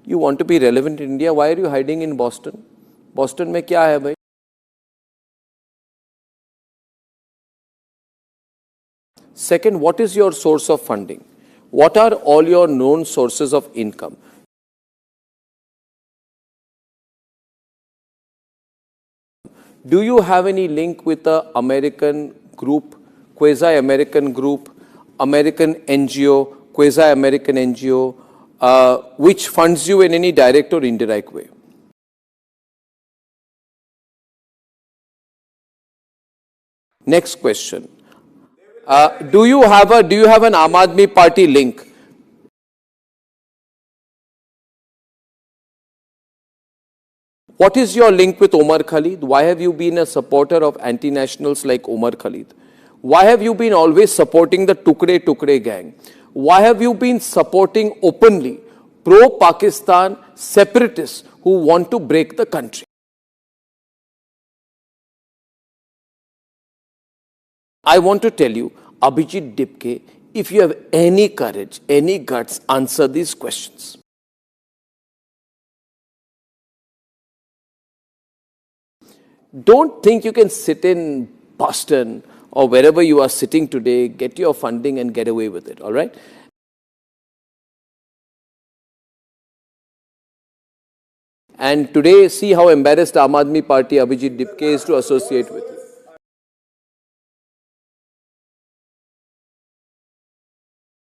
You want to be relevant in India, why are you hiding in Boston? Boston में क्या है भाई? Second, what is your source of funding? What are all your known sources of income? Do you have any link with a American group, quasi-American group, American NGO, quasi-American NGO, which funds you in any direct or indirect way? Next question. Do you have an Aam Aadmi Party link? What is your link with Omar Khalid? Why have you been a supporter of anti-nationals like Omar Khalid? Why have you been always supporting the Tukde Tukde gang? Why have you been supporting openly pro-Pakistan separatists who want to break the country? I want to tell you, Abhijit Dipke, if you have any courage, any guts, answer these questions. Don't think you can sit in Boston or wherever you are sitting today, get your funding and get away with it, all right? And today, see how embarrassed Aam Aadmi Party Abhijit Dipke is to associate with you.